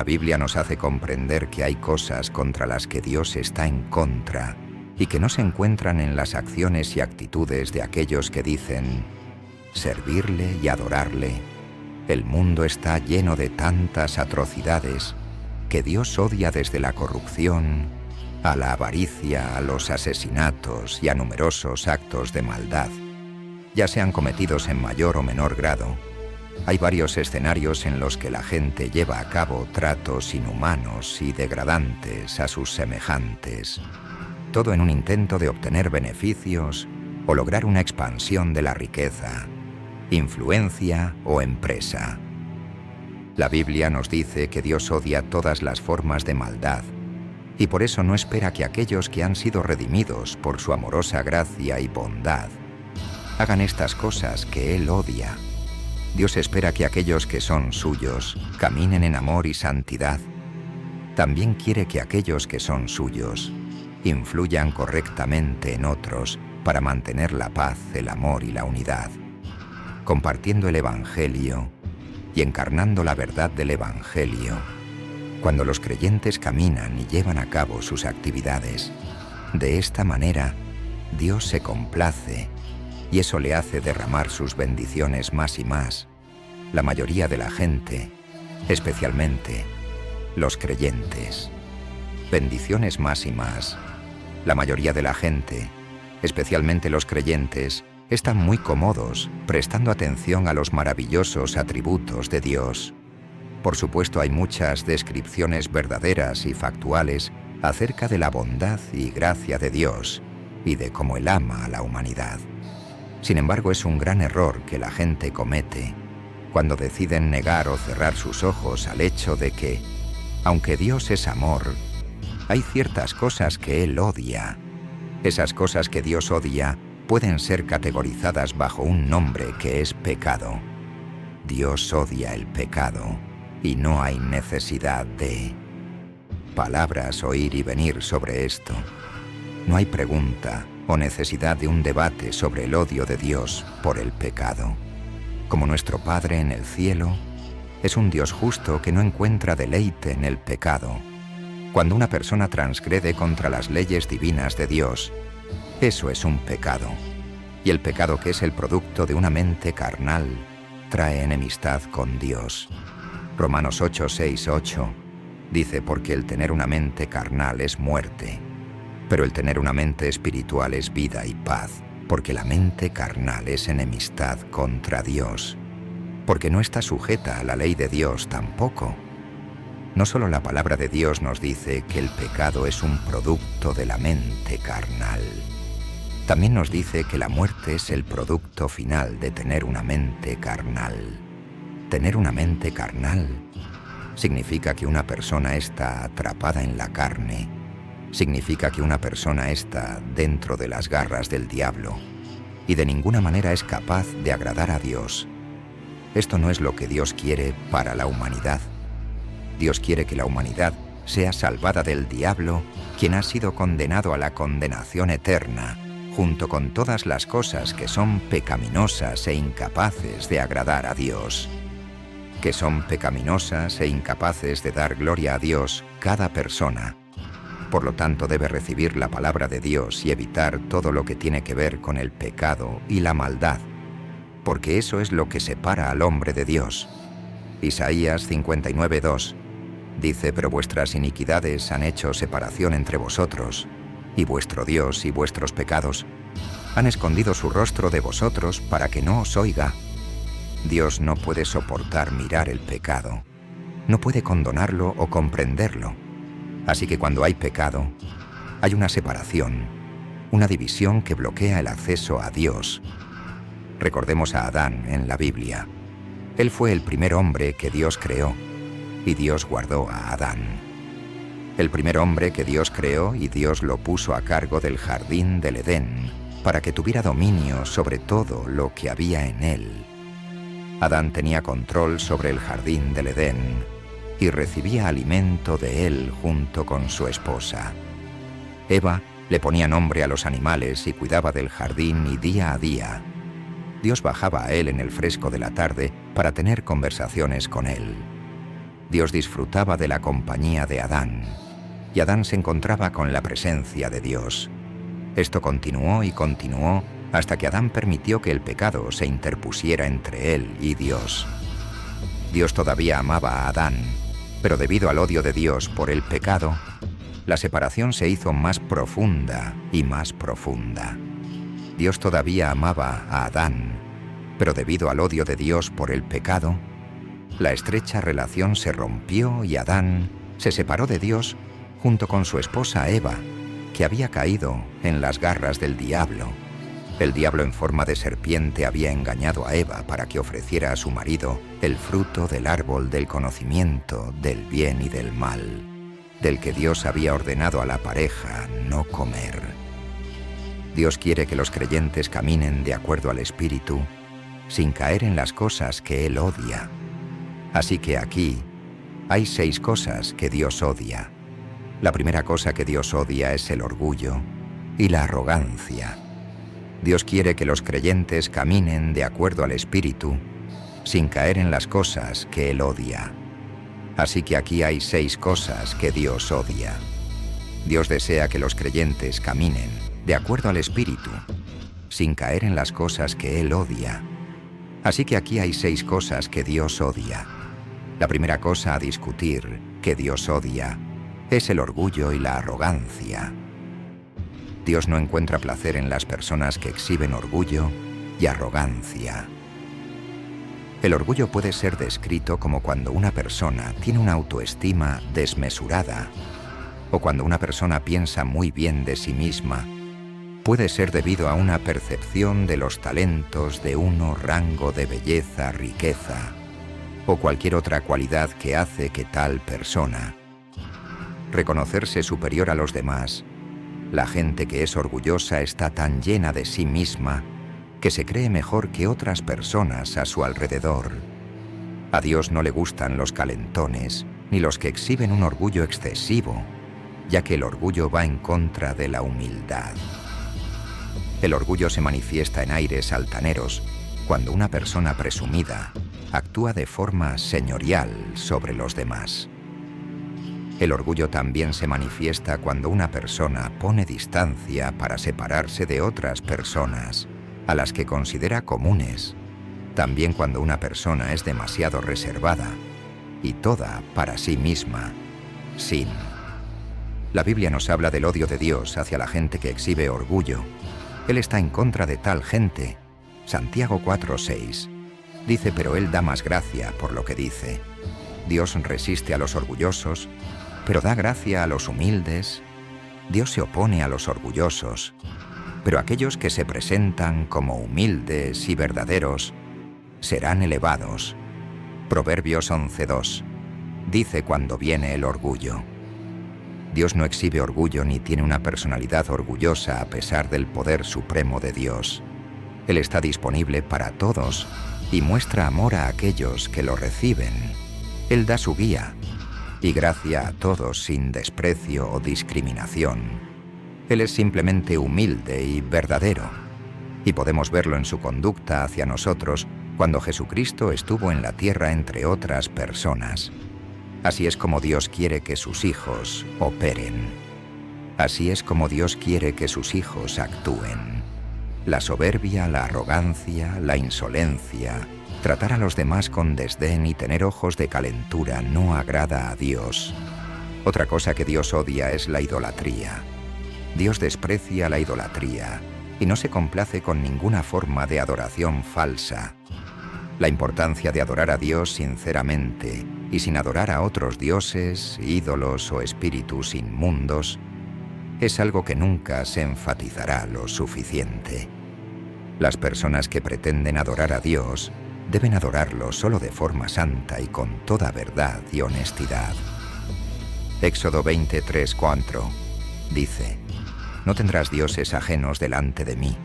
Biblia nos hace comprender que hay cosas contra las que Dios está en contra y que no se encuentran en las acciones y actitudes de aquellos que dicen servirle y adorarle. El mundo está lleno de tantas atrocidades que Dios odia, desde la corrupción a la avaricia, a los asesinatos y a numerosos actos de maldad, ya sean cometidos en mayor o menor grado. Hay varios escenarios en los que la gente lleva a cabo tratos inhumanos y degradantes a sus semejantes, todo en un intento de obtener beneficios o lograr una expansión de la riqueza, influencia o empresa. La Biblia nos dice que Dios odia todas las formas de maldad y por eso no espera que aquellos que han sido redimidos por su amorosa gracia y bondad hagan estas cosas que Él odia. Dios espera que aquellos que son suyos caminen en amor y santidad. También quiere que aquellos que son suyos influyan correctamente en otros para mantener la paz, el amor y la unidad, compartiendo el Evangelio y encarnando la verdad del Evangelio. Cuando los creyentes caminan y llevan a cabo sus actividades, de esta manera Dios se complace y eso le hace derramar sus bendiciones más y más. La mayoría de la gente, especialmente los creyentes. Bendiciones más y más. La mayoría de la gente, especialmente los creyentes, están muy cómodos, prestando atención a los maravillosos atributos de Dios. Por supuesto, hay muchas descripciones verdaderas y factuales acerca de la bondad y gracia de Dios y de cómo Él ama a la humanidad. Sin embargo, es un gran error que la gente comete cuando deciden negar o cerrar sus ojos al hecho de que, aunque Dios es amor, hay ciertas cosas que Él odia. Esas cosas que Dios odia pueden ser categorizadas bajo un nombre que es pecado. Dios odia el pecado y no hay necesidad de palabras o ir y venir sobre esto. No hay pregunta o necesidad de un debate sobre el odio de Dios por el pecado. Como nuestro Padre en el cielo, es un Dios justo que no encuentra deleite en el pecado. Cuando una persona transgrede contra las leyes divinas de Dios, eso es un pecado. Y el pecado, que es el producto de una mente carnal, trae enemistad con Dios. Romanos 8, 6, 8 dice: porque el tener una mente carnal es muerte, pero el tener una mente espiritual es vida y paz, porque la mente carnal es enemistad contra Dios, porque no está sujeta a la ley de Dios tampoco. No solo la palabra de Dios nos dice que el pecado es un producto de la mente carnal, también nos dice que la muerte es el producto final de tener una mente carnal. Tener una mente carnal significa que una persona está atrapada en la carne. Significa que una persona está dentro de las garras del diablo y de ninguna manera es capaz de agradar a Dios. Esto no es lo que Dios quiere para la humanidad. Dios quiere que la humanidad sea salvada del diablo, quien ha sido condenado a la condenación eterna, junto con todas las cosas que son pecaminosas e incapaces de agradar a Dios. Que son pecaminosas e incapaces de dar gloria a Dios cada persona. Por lo tanto, debe recibir la palabra de Dios y evitar todo lo que tiene que ver con el pecado y la maldad, porque eso es lo que separa al hombre de Dios. Isaías 59:2 dice: pero vuestras iniquidades han hecho separación entre vosotros, y vuestro Dios y vuestros pecados han escondido su rostro de vosotros para que no os oiga. Dios no puede soportar mirar el pecado, no puede condonarlo o comprenderlo. Así que cuando hay pecado, hay una separación, una división que bloquea el acceso a Dios. Recordemos a Adán en la Biblia. Él fue el primer hombre que Dios creó, y Dios guardó a Adán. El primer hombre que Dios creó y Dios lo puso a cargo del jardín del Edén, para que tuviera dominio sobre todo lo que había en él. Adán tenía control sobre el jardín del Edén y recibía alimento de él junto con su esposa. Eva le ponía nombre a los animales y cuidaba del jardín, y día a día Dios bajaba a él en el fresco de la tarde para tener conversaciones con él. Dios disfrutaba de la compañía de Adán, y Adán se encontraba con la presencia de Dios. Esto continuó y continuó hasta que Adán permitió que el pecado se interpusiera entre él y Dios. Dios todavía amaba a Adán, pero debido al odio de Dios por el pecado, la separación se hizo más profunda y más profunda. Dios todavía amaba a Adán, pero debido al odio de Dios por el pecado, la estrecha relación se rompió y Adán se separó de Dios junto con su esposa Eva, que había caído en las garras del diablo. El diablo en forma de serpiente había engañado a Eva para que ofreciera a su marido el fruto del árbol del conocimiento del bien y del mal, del que Dios había ordenado a la pareja no comer. Dios quiere que los creyentes caminen de acuerdo al Espíritu, sin caer en las cosas que Él odia. Así que aquí hay 6 cosas que Dios odia. La primera cosa que Dios odia es el orgullo y la arrogancia. Dios quiere que los creyentes caminen de acuerdo al Espíritu, sin caer en las cosas que Él odia. Así que aquí hay 6 cosas que Dios odia. Dios desea que los creyentes caminen de acuerdo al Espíritu, sin caer en las cosas que Él odia. Así que aquí hay 6 cosas que Dios odia. La primera cosa a discutir que Dios odia es el orgullo y la arrogancia. Dios no encuentra placer en las personas que exhiben orgullo y arrogancia. El orgullo puede ser descrito como cuando una persona tiene una autoestima desmesurada o cuando una persona piensa muy bien de sí misma. Puede ser debido a una percepción de los talentos de uno, rango de belleza, riqueza o cualquier otra cualidad que hace que tal persona reconocerse superior a los demás. La gente que es orgullosa está tan llena de sí misma que se cree mejor que otras personas a su alrededor. A Dios no le gustan los calentones, ni los que exhiben un orgullo excesivo, ya que el orgullo va en contra de la humildad. El orgullo se manifiesta en aires altaneros cuando una persona presumida actúa de forma señorial sobre los demás. El orgullo también se manifiesta cuando una persona pone distancia para separarse de otras personas, a las que considera comunes. También cuando una persona es demasiado reservada y toda para sí misma, sin. La Biblia nos habla del odio de Dios hacia la gente que exhibe orgullo. Él está en contra de tal gente. Santiago 4:6 dice: pero Él da más gracia por lo que dice. Dios resiste a los orgullosos, pero da gracia a los humildes. Dios se opone a los orgullosos, pero aquellos que se presentan como humildes y verdaderos serán elevados. Proverbios 11:2 dice cuando viene el orgullo. Dios no exhibe orgullo ni tiene una personalidad orgullosa a pesar del poder supremo de Dios. Él está disponible para todos y muestra amor a aquellos que lo reciben. Él da su guía y gracia a todos sin desprecio o discriminación. Él es simplemente humilde y verdadero, y podemos verlo en su conducta hacia nosotros cuando Jesucristo estuvo en la tierra entre otras personas. Así es como Dios quiere que sus hijos operen. Así es como Dios quiere que sus hijos actúen. La soberbia, la arrogancia, la insolencia, tratar a los demás con desdén y tener ojos de calentura no agrada a Dios. Otra cosa que Dios odia es la idolatría. Dios desprecia la idolatría y no se complace con ninguna forma de adoración falsa. La importancia de adorar a Dios sinceramente y sin adorar a otros dioses, ídolos o espíritus inmundos es algo que nunca se enfatizará lo suficiente. Las personas que pretenden adorar a Dios deben adorarlo solo de forma santa y con toda verdad y honestidad. Éxodo 23:4 dice: no tendrás dioses ajenos delante de mí.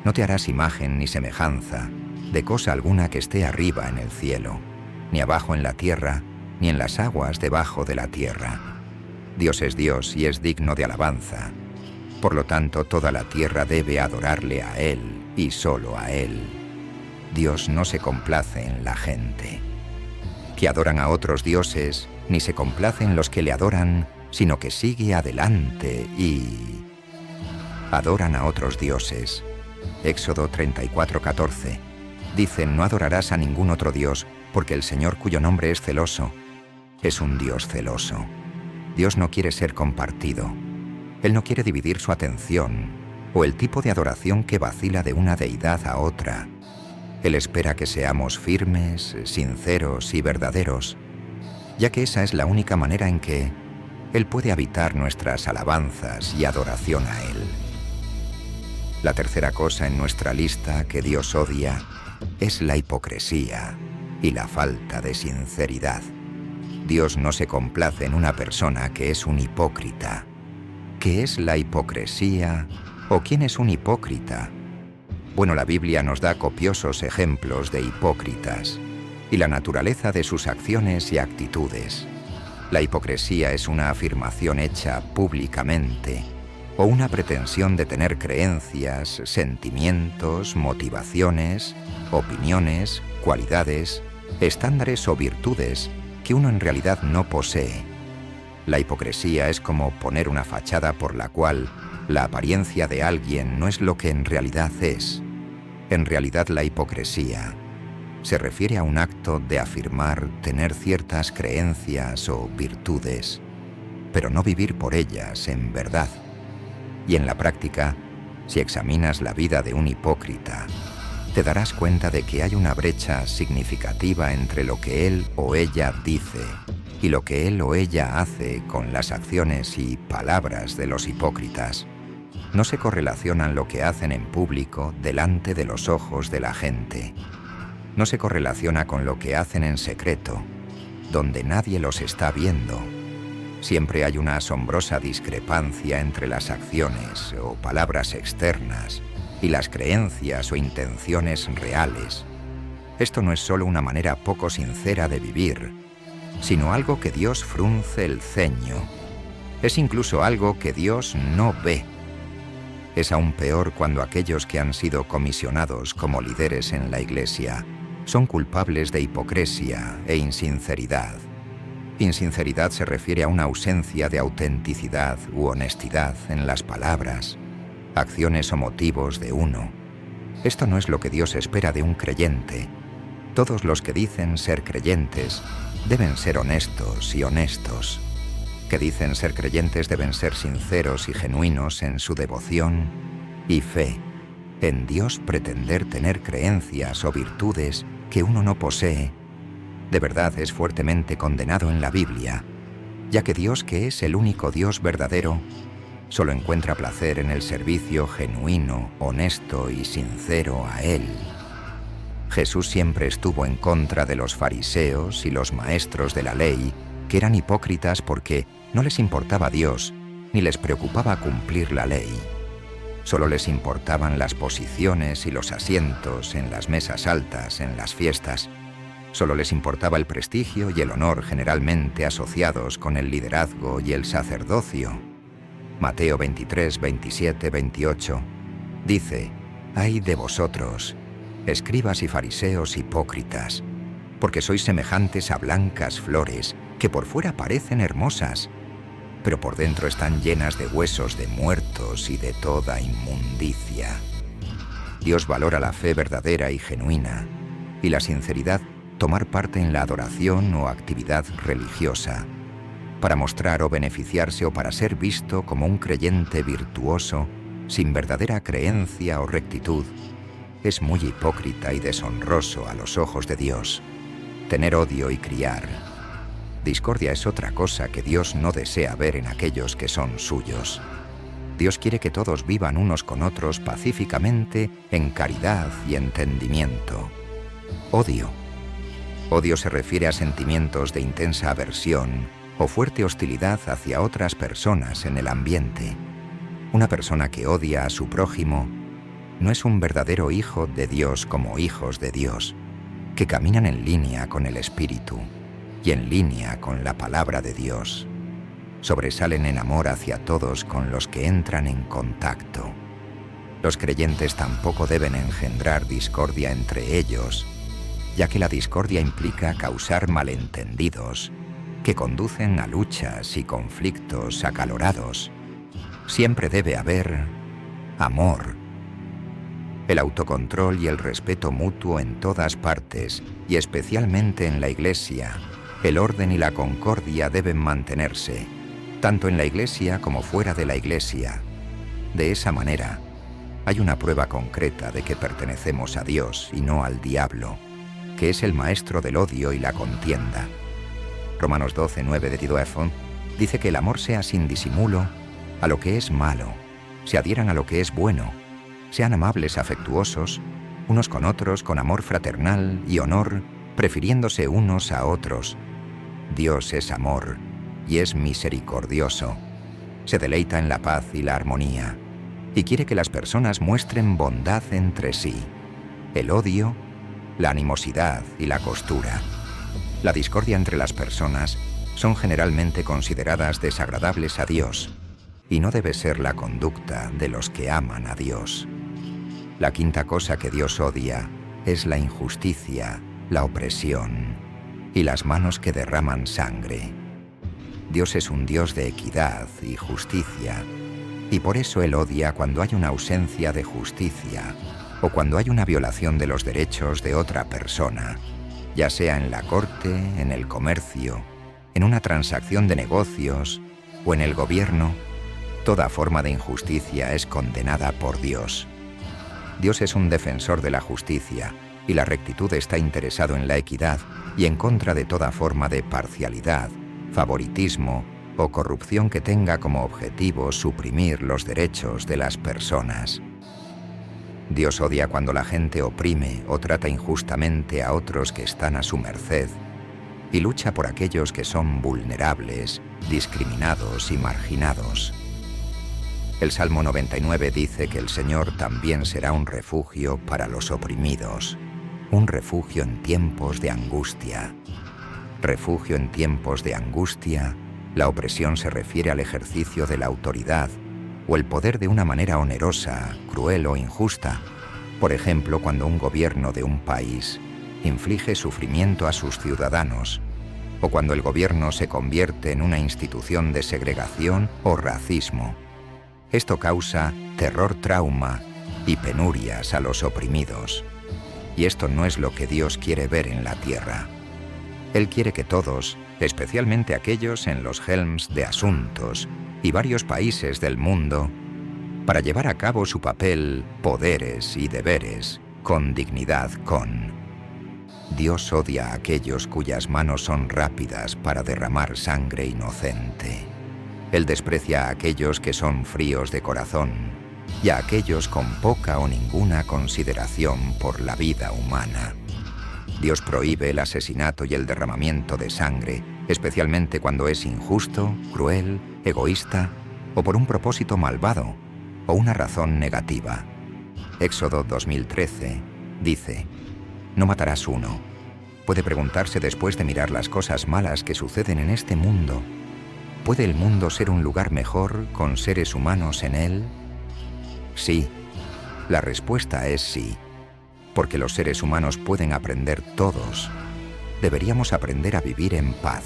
No te harás imagen ni semejanza de cosa alguna que esté arriba en el cielo, ni abajo en la tierra, ni en las aguas debajo de la tierra. Dios es Dios y es digno de alabanza. Por lo tanto, toda la tierra debe adorarle a Él y solo a Él. Dios no se complace en la gente. que adoran a otros dioses, ni se complacen los que le adoran, sino que sigue adelante y adoran a otros dioses. Éxodo 34:14. Dicen: no adorarás a ningún otro dios, porque el Señor, cuyo nombre es celoso, es un Dios celoso. Dios no quiere ser compartido. Él no quiere dividir su atención, o el tipo de adoración que vacila de una deidad a otra. Él espera que seamos firmes, sinceros y verdaderos, ya que esa es la única manera en que Él puede habitar nuestras alabanzas y adoración a Él. La tercera cosa en nuestra lista que Dios odia es la hipocresía y la falta de sinceridad. Dios no se complace en una persona que es un hipócrita. ¿Qué es la hipocresía o quién es un hipócrita? Bueno, la Biblia nos da copiosos ejemplos de hipócritas y la naturaleza de sus acciones y actitudes. La hipocresía es una afirmación hecha públicamente o una pretensión de tener creencias, sentimientos, motivaciones, opiniones, cualidades, estándares o virtudes que uno en realidad no posee. La hipocresía es como poner una fachada por la cual la apariencia de alguien no es lo que en realidad es. En realidad, la hipocresía se refiere a un acto de afirmar tener ciertas creencias o virtudes, pero no vivir por ellas en verdad. Y en la práctica, si examinas la vida de un hipócrita, te darás cuenta de que hay una brecha significativa entre lo que él o ella dice y lo que él o ella hace con las acciones y palabras de los hipócritas. No se correlacionan lo que hacen en público delante de los ojos de la gente. No se correlaciona con lo que hacen en secreto, donde nadie los está viendo. Siempre hay una asombrosa discrepancia entre las acciones o palabras externas y las creencias o intenciones reales. Esto no es solo una manera poco sincera de vivir, sino algo que Dios frunce el ceño. Es incluso algo que Dios no ve. Es aún peor cuando aquellos que han sido comisionados como líderes en la Iglesia son culpables de hipocresía e insinceridad. Insinceridad se refiere a una ausencia de autenticidad u honestidad en las palabras, acciones o motivos de uno. Esto no es lo que Dios espera de un creyente. Todos los que dicen ser creyentes deben ser honestos y honestos. Que dicen ser creyentes deben ser sinceros y genuinos en su devoción y fe. En Dios pretender tener creencias o virtudes que uno no posee, de verdad es fuertemente condenado en la Biblia, ya que Dios, que es el único Dios verdadero, solo encuentra placer en el servicio genuino, honesto y sincero a Él. Jesús siempre estuvo en contra de los fariseos y los maestros de la ley, que eran hipócritas porque no les importaba Dios, ni les preocupaba cumplir la ley. Solo les importaban las posiciones y los asientos en las mesas altas, en las fiestas. Solo les importaba el prestigio y el honor generalmente asociados con el liderazgo y el sacerdocio. Mateo 23, 27, 28 dice: «Ay de vosotros, escribas y fariseos hipócritas, porque sois semejantes a blancas flores, que por fuera parecen hermosas, pero por dentro están llenas de huesos de muertos y de toda inmundicia». Dios valora la fe verdadera y genuina, y la sinceridad, tomar parte en la adoración o actividad religiosa, para mostrar o beneficiarse o para ser visto como un creyente virtuoso, sin verdadera creencia o rectitud, es muy hipócrita y deshonroso a los ojos de Dios. Tener odio y criar discordia es otra cosa que Dios no desea ver en aquellos que son suyos. Dios quiere que todos vivan unos con otros pacíficamente en caridad y entendimiento. Odio. Odio se refiere a sentimientos de intensa aversión o fuerte hostilidad hacia otras personas en el ambiente. Una persona que odia a su prójimo no es un verdadero hijo de Dios como hijos de Dios, que caminan en línea con el Espíritu y en línea con la palabra de Dios. Sobresalen en amor hacia todos con los que entran en contacto. Los creyentes tampoco deben engendrar discordia entre ellos, ya que la discordia implica causar malentendidos que conducen a luchas y conflictos acalorados. Siempre debe haber amor, el autocontrol y el respeto mutuo en todas partes, y especialmente en la Iglesia. El orden y la concordia deben mantenerse, tanto en la Iglesia como fuera de la Iglesia. De esa manera, hay una prueba concreta de que pertenecemos a Dios y no al diablo, que es el maestro del odio y la contienda. Romanos 12, 9-12 dice que el amor sea sin disimulo a lo que es malo, se adhieran a lo que es bueno, sean amables, afectuosos, unos con otros con amor fraternal y honor, prefiriéndose unos a otros. Dios es amor y es misericordioso. Se deleita en la paz y la armonía y quiere que las personas muestren bondad entre sí. El odio, la animosidad y la costura, la discordia entre las personas son generalmente consideradas desagradables a Dios y no debe ser la conducta de los que aman a Dios. La quinta cosa que Dios odia es la injusticia, la opresión y las manos que derraman sangre. Dios es un Dios de equidad y justicia, y por eso Él odia cuando hay una ausencia de justicia o cuando hay una violación de los derechos de otra persona, ya sea en la corte, en el comercio, en una transacción de negocios o en el gobierno. Toda forma de injusticia es condenada por Dios. Dios es un defensor de la justicia y la rectitud, está interesado en la equidad y en contra de toda forma de parcialidad, favoritismo o corrupción que tenga como objetivo suprimir los derechos de las personas. Dios odia cuando la gente oprime o trata injustamente a otros que están a su merced y lucha por aquellos que son vulnerables, discriminados y marginados. El Salmo 99 dice que el Señor también será un refugio para los oprimidos, un refugio en tiempos de angustia. Refugio en tiempos de angustia, la opresión se refiere al ejercicio de la autoridad o el poder de una manera onerosa, cruel o injusta. Por ejemplo, cuando un gobierno de un país inflige sufrimiento a sus ciudadanos, o cuando el gobierno se convierte en una institución de segregación o racismo. Esto causa terror, trauma y penurias a los oprimidos. Y esto no es lo que Dios quiere ver en la tierra. Él quiere que todos, especialmente aquellos en los helms de asuntos y varios países del mundo, para llevar a cabo su papel, poderes y deberes, con dignidad, Dios odia a aquellos cuyas manos son rápidas para derramar sangre inocente. Él desprecia a aquellos que son fríos de corazón y a aquellos con poca o ninguna consideración por la vida humana. Dios prohíbe el asesinato y el derramamiento de sangre, especialmente cuando es injusto, cruel, egoísta o por un propósito malvado o una razón negativa. Éxodo 2013 dice: «No matarás uno». Puede preguntarse después de mirar las cosas malas que suceden en este mundo: ¿puede el mundo ser un lugar mejor con seres humanos en él? Sí. La respuesta es sí, porque los seres humanos pueden aprender todos. Deberíamos aprender a vivir en paz.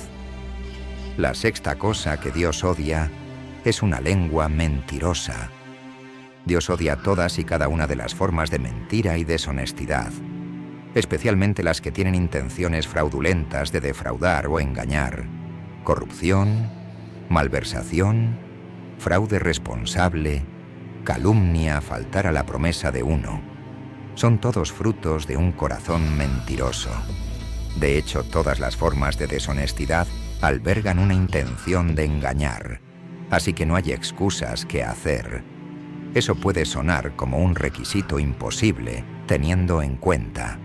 La sexta cosa que Dios odia es una lengua mentirosa. Dios odia todas y cada una de las formas de mentira y deshonestidad, especialmente las que tienen intenciones fraudulentas de defraudar o engañar, corrupción, malversación, fraude responsable, calumnia, faltar a la promesa de uno. Son todos frutos de un corazón mentiroso. De hecho, todas las formas de deshonestidad albergan una intención de engañar, así que no hay excusas que hacer. Eso puede sonar como un requisito imposible, teniendo en cuenta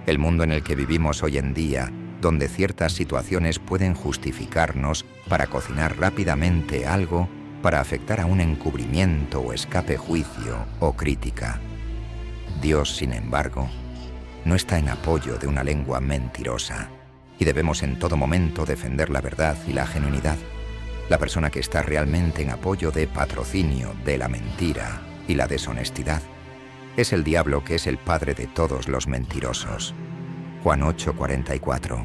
el mundo en el que vivimos hoy en día, donde ciertas situaciones pueden justificarnos para cocinar rápidamente algo para afectar a un encubrimiento o escape juicio o crítica. Dios, sin embargo, no está en apoyo de una lengua mentirosa, y debemos en todo momento defender la verdad y la genuinidad. La persona que está realmente en apoyo de patrocinio de la mentira y la deshonestidad Es el diablo que es el padre de todos los mentirosos. Juan 8:44.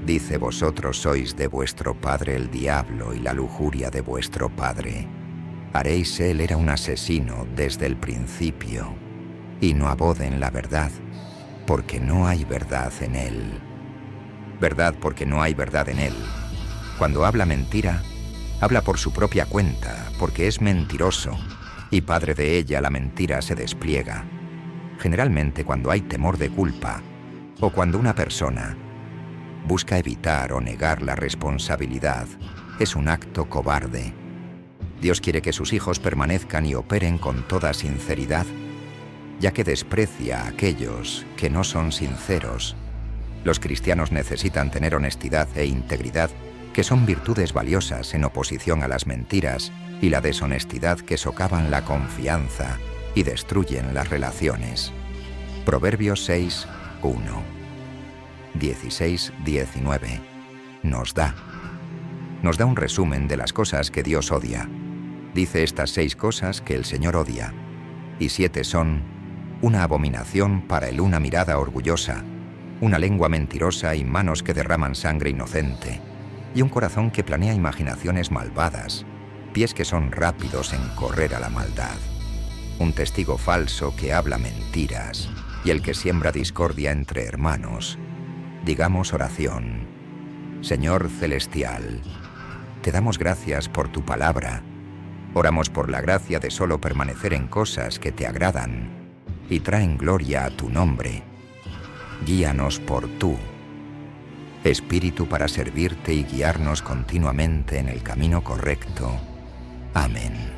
Dice: vosotros sois de vuestro padre el diablo y la lujuria de vuestro padre. Haréis él era un asesino desde el principio, y no aboden la verdad, porque no hay verdad en él. Verdad porque no hay verdad en él. Cuando habla mentira, habla por su propia cuenta, porque es mentiroso, y padre de ella la mentira se despliega. Generalmente cuando hay temor de culpa, o cuando una persona busca evitar o negar la responsabilidad, es un acto cobarde. Dios quiere que sus hijos permanezcan y operen con toda sinceridad, ya que desprecia a aquellos que no son sinceros. Los cristianos necesitan tener honestidad e integridad, que son virtudes valiosas en oposición a las mentiras y la deshonestidad que socavan la confianza y destruyen las relaciones. Proverbios 6:1. 16:19. Nos da un resumen de las cosas que Dios odia. Dice estas 6 cosas que el Señor odia, y 7 son: una abominación para él, una mirada orgullosa, una lengua mentirosa y manos que derraman sangre inocente, y un corazón que planea imaginaciones malvadas, pies que son rápidos en correr a la maldad, un testigo falso que habla mentiras, y el que siembra discordia entre hermanos. Digamos oración. Señor celestial, te damos gracias por tu palabra. Oramos por la gracia de solo permanecer en cosas que te agradan y traen gloria a tu nombre. Guíanos por tú, Espíritu, para servirte y guiarnos continuamente en el camino correcto. Amén.